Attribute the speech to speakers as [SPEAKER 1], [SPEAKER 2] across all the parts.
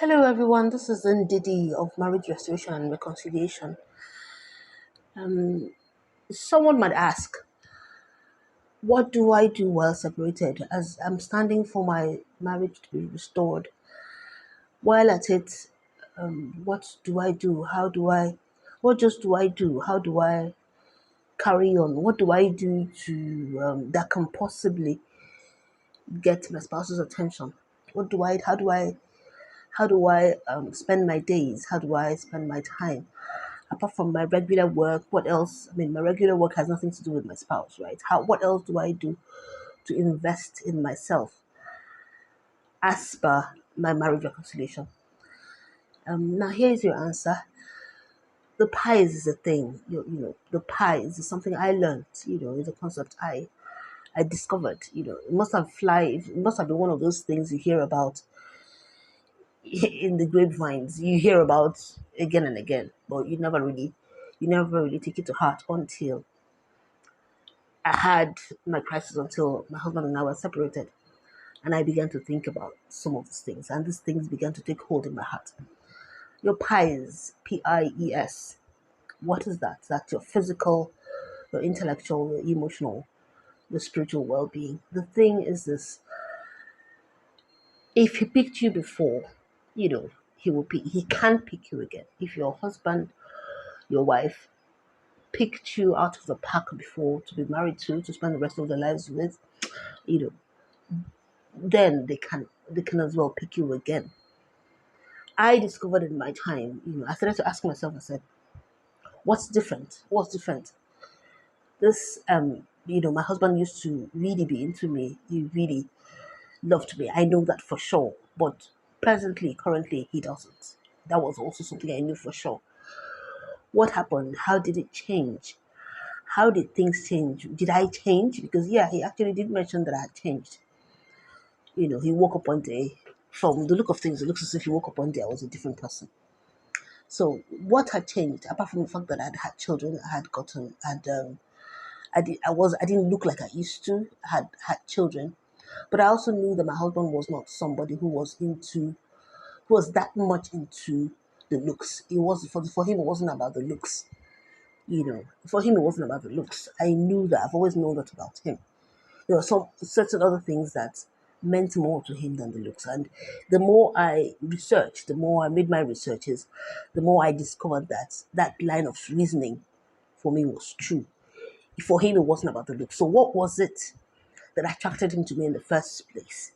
[SPEAKER 1] Hello, everyone. This is Ndidi of Marriage Restoration and Reconciliation. Someone might ask, what do I do while separated? As I'm standing for my marriage to be restored, while at it, what do I do? What just do I do? How do I carry on? What do I do to that can possibly get my spouse's attention? How do I spend my days? How do I spend my time? Apart from my regular work, what else? I mean, my regular work has nothing to do with my spouse, right? What else do I do to invest in myself as per my marriage reconciliation? Now, here's your answer. The PIES is a thing. The PIES is something I learned. It's a concept I discovered. It must have It must have been one of those things you hear about in the grapevines. You hear about again and again, but you never really take it to heart until I had my crisis, until my husband and I were separated. And I began to think about some of these things. And these things began to take hold in my heart. Your PIES, PIES, what is that? That's your physical, your intellectual, your emotional, your spiritual well being. The thing is this: if he picked you before, he can pick you again. If your husband, your wife, picked you out of the pack before to be married to spend the rest of their lives with, you know, then they can as well pick you again. I discovered in my time, I started to ask myself, I said, what's different? What's different? This my husband used to really be into me. He really loved me. I know that for sure. But currently he doesn't. That was also something I knew for sure. What happened? How did it change? How did things change? Did I change? Because yeah, he actually did mention that I had changed. He woke up one day, from the look of things, it looks as if he woke up one day I was a different person. So what had changed, apart from the fact that I'd had children, I didn't look like I used to, had children, but I also knew that my husband was not somebody who was that much into the looks. It was for him, it wasn't about the looks. For him, it wasn't about the looks. I knew that. I've always known that about him. There were some certain other things that meant more to him than the looks. And the more I researched, the more I made my researches, the more I discovered that that line of reasoning for me was true. For him, it wasn't about the looks. So what was it that attracted him to me in the first place?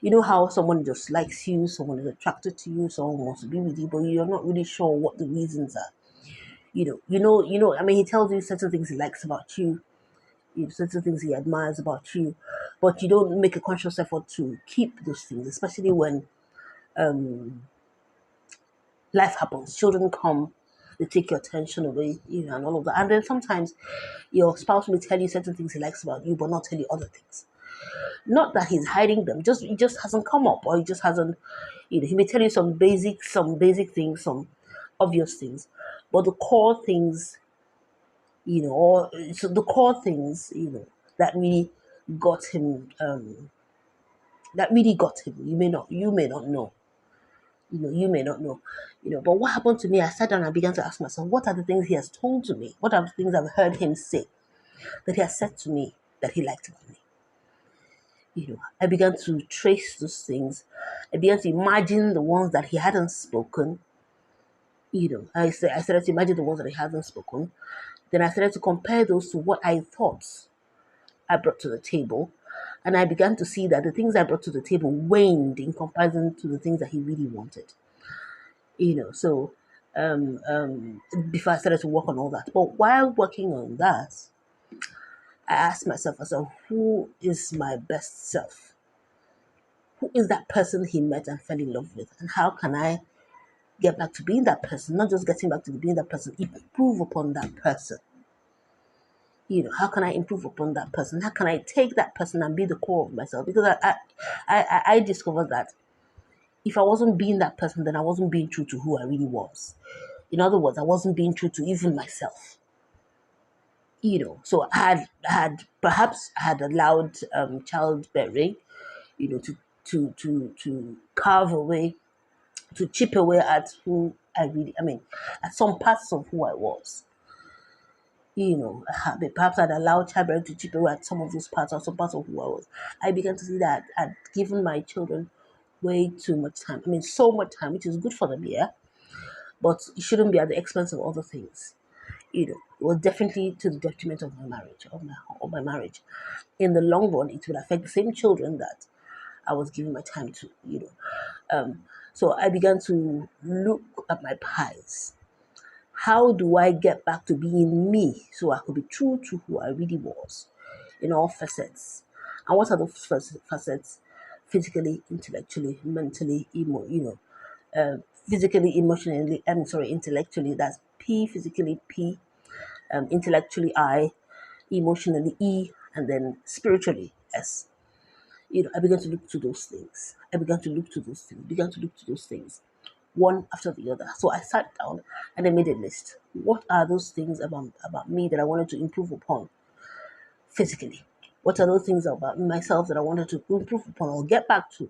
[SPEAKER 1] You know how someone just likes you, someone is attracted to you, someone wants to be with you, but you're not really sure what the reasons are. I mean, he tells you certain things he likes about you, certain things he admires about you, but you don't make a conscious effort to keep those things, especially when life happens. Children come, they take your attention away, and all of that. And then sometimes your spouse may tell you certain things he likes about you, but not tell you other things. Not that he's hiding them, just it just hasn't come up, or he just hasn't. He may tell you some basic things, some obvious things, but the core things, or so the core things, that really got him. That really got him. You may not know. You may not know. But what happened to me? I sat down and I began to ask myself, what are the things he has told to me? What are the things I've heard him say that he has said to me that he liked about me? I began to trace those things. I began to imagine the ones that he hadn't spoken. I started to imagine the ones that he hadn't spoken. Then I started to compare those to what I thought I brought to the table. And I began to see that the things I brought to the table waned in comparison to the things that he really wanted. So before I started to work on all that. But while working on that, I asked myself, who is my best self? Who is that person he met and fell in love with? And how can I get back to being that person? Not just getting back to being that person, improve upon that person. How can I improve upon that person? How can I take that person and be the core of myself? Because I discovered that if I wasn't being that person, then I wasn't being true to who I really was. In other words, I wasn't being true to even myself. So I had allowed childbearing, to carve away to chip away at who I really, at some parts of who I was. Perhaps I'd allowed childbearing to chip away at some of those parts or some parts of who I was. I began to see that I'd given my children way too much time. So much time, which is good for them, yeah, but it shouldn't be at the expense of other things. It was definitely to the detriment of my marriage, of my marriage. In the long run, it will affect the same children that I was giving my time to. So I began to look at my pies. How do I get back to being me so I could be true to who I really was in all facets? And what are those facets? Physically, intellectually, mentally, physically, emotionally, intellectually. That's P, physically P, intellectually I, emotionally E, and then spiritually S. I began to look to those things. One after the other. So I sat down and I made a list. What are those things about me that I wanted to improve upon physically? What are those things about myself that I wanted to improve upon or get back to,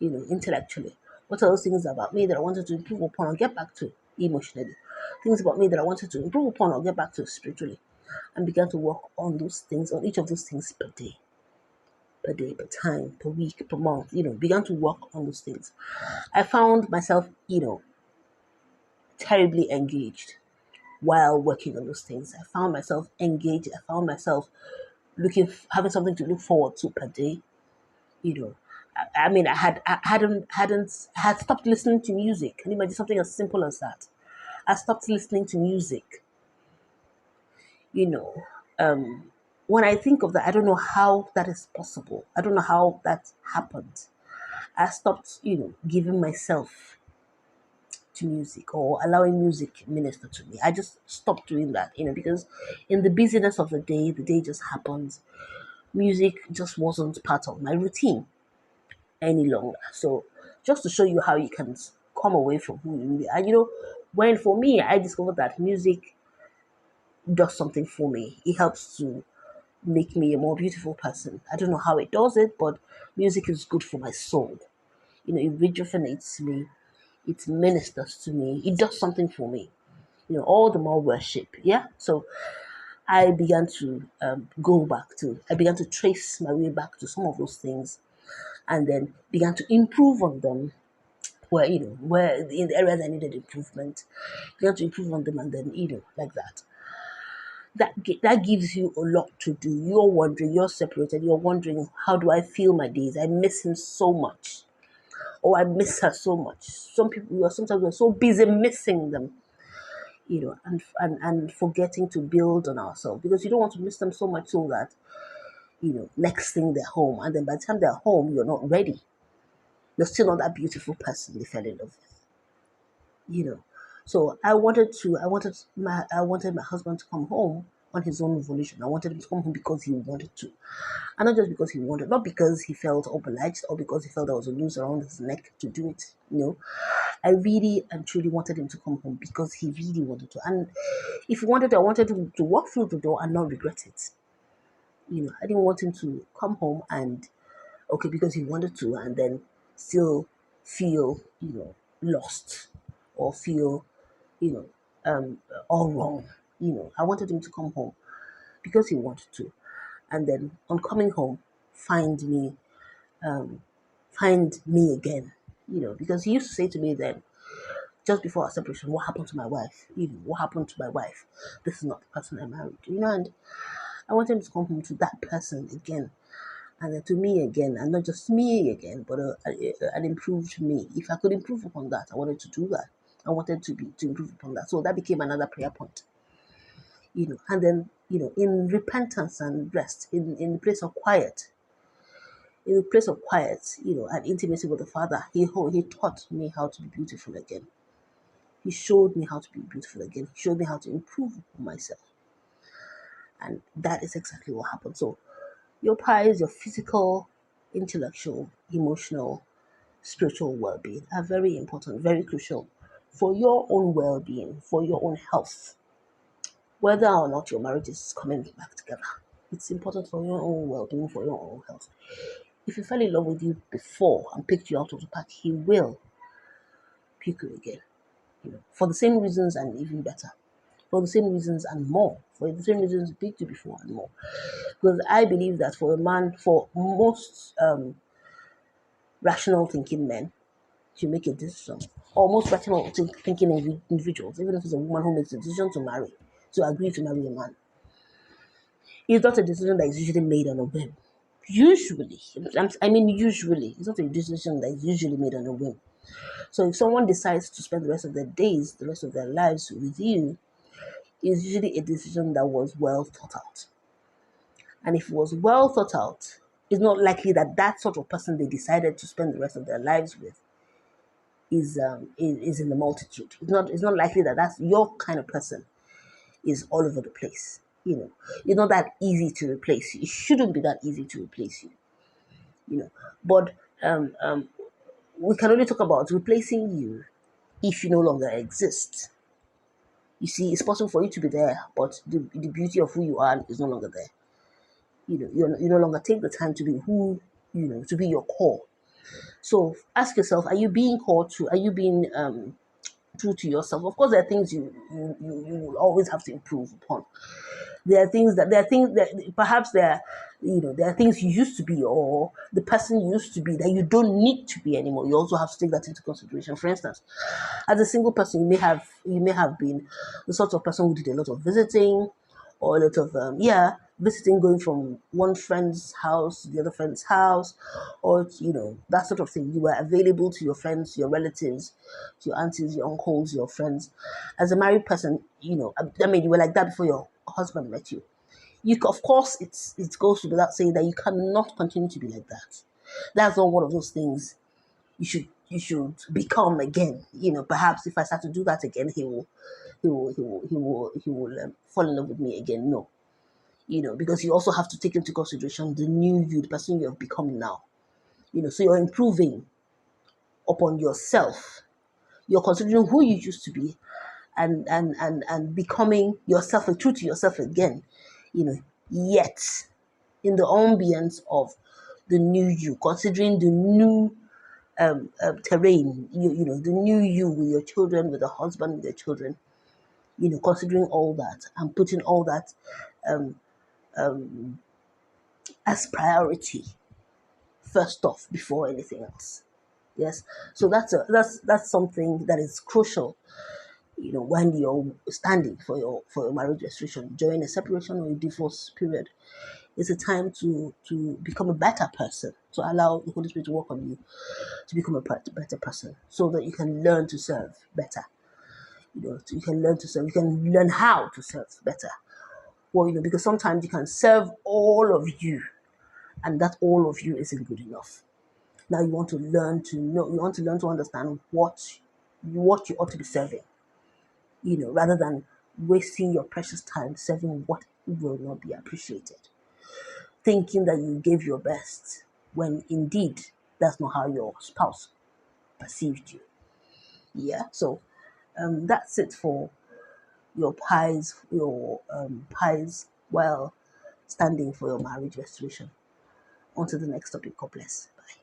[SPEAKER 1] intellectually? What are those things about me that I wanted to improve upon or get back to emotionally? Things about me that I wanted to improve upon or get back to spiritually. And began to work on those things, on each of those things per day, per time, per week, per month, began to work on those things. I found myself, terribly engaged while working on those things. I found myself engaged. I found myself having something to look forward to per day. You know, I had stopped listening to music. Can you imagine something as simple as that? I stopped listening to music. You know, um, when I think of that, I don't know how that is possible. I don't know how that happened. I stopped, giving myself to music or allowing music minister to me. I just stopped doing that, because in the busyness of the day just happens. Music just wasn't part of my routine any longer. So just to show you how you can come away from who you really are. When for me, I discovered that music does something for me. It helps to make me a more beautiful person. I don't know how it does it, but music is good for my soul. It rejuvenates me. It ministers to me. It does something for me. All the more worship. Yeah. So I began to trace my way back to some of those things and then began to improve on them where in the areas I needed improvement, began to improve on them and then, like that. That gives you a lot to do. You're wondering, you're separated, you're wondering, how do I feel my days? I miss him so much. Or I miss her so much. Some people, sometimes we're so busy missing them, and forgetting to build on ourselves because you don't want to miss them so much so that, next thing they're home. And then by the time they're home, you're not ready. You're still not that beautiful person they fell in love with, you know. So I wanted my husband to come home on his own volition. I wanted him to come home because he wanted to. And not just because he wanted, not because he felt obliged or because he felt there was a noose around his neck to do it. I really and truly wanted him to come home because he really wanted to. And if he wanted to, I wanted him to walk through the door and not regret it. I didn't want him to come home and, okay, because he wanted to, and then still feel, lost or feel, you know, all wrong. I wanted him to come home because he wanted to. And then on coming home, find me, find me again, because he used to say to me then, just before our separation, what happened to my wife? What happened to my wife? This is not the person I married, and I want him to come home to that person again, and then to me again, and not just me again, but an improved me. If I could improve upon that, I wanted to do that. I wanted to improve upon that. So that became another prayer point, and then, in repentance and rest, in the place of quiet, and intimacy with the Father, he taught me how to be beautiful again. He showed me how to be beautiful again. He showed me how to improve upon myself. And that is exactly what happened. So your pies, your physical, intellectual, emotional, spiritual well-being are very important, very crucial for your own well-being, for your own health. Whether or not your marriage is coming back together, it's important for your own well-being, for your own health. If he fell in love with you before and picked you out of the pack, he will. pick you again. For the same reasons and even better. For the same reasons and more. For the same reasons picked you before and more. Because I believe that for a man, for most rational thinking men, to make a decision, or most rational thinking individuals, even if it's a woman who makes a decision to marry, to agree to marry a man, it's not a decision that is usually made on a whim. Usually, usually, it's not a decision that is usually made on a whim. So if someone decides to spend the rest of their days, the rest of their lives with you, it's usually a decision that was well thought out. And if it was well thought out, it's not likely that that sort of person they decided to spend the rest of their lives with is in the multitude. It's not likely that that's your kind of person is all over the place. It's not that easy to replace you. It shouldn't be that easy to replace you. But we can only talk about replacing you if you no longer exist. You see, it's possible for you to be there, but the beauty of who you are is no longer there. You no longer take the time to be who, to be your core. So ask yourself, are you being core to? Are you being true to yourself? Of course, there are things you will always have to improve upon. There are things that perhaps there are things you used to be or the person you used to be that you don't need to be anymore. You also have to take that into consideration. For instance, as a single person, you may have been the sort of person who did a lot of visiting, or a lot of visiting, going from one friend's house to the other friend's house, or that sort of thing. You were available to your friends, your relatives, to your aunties, your uncles, your friends. As a married person, you were like that before your husband met you. Of course, it goes without saying that you cannot continue to be like that. That's not one of those things you should become again. Perhaps if I start to do that again, he will fall in love with me again. No, because you also have to take into consideration the new you, the person you have become now. So you're improving upon yourself. You're considering who you used to be, and becoming yourself, true to yourself again. Yet in the ambience of the new you, considering the new terrain, the new you with your children, with the husband, with your children, considering all that and putting all that as priority first off before anything else. Yes, so that's something that is crucial. When you're standing for your marriage restoration during a separation or a divorce period, it's a time to become a better person, to allow the Holy Spirit to work on you to become a better person, so that you can learn to serve better. You can learn to serve. You can learn how to serve better. Well, because sometimes you can serve all of you, and that all of you isn't good enough. Now you want to learn to know. You want to learn to understand what you ought to be serving. Rather than wasting your precious time serving what will not be appreciated, thinking that you gave your best when indeed that's not how your spouse perceived you. Yeah. So that's it for your pies while standing for your marriage restoration. On to the next topic. God bless. Bye.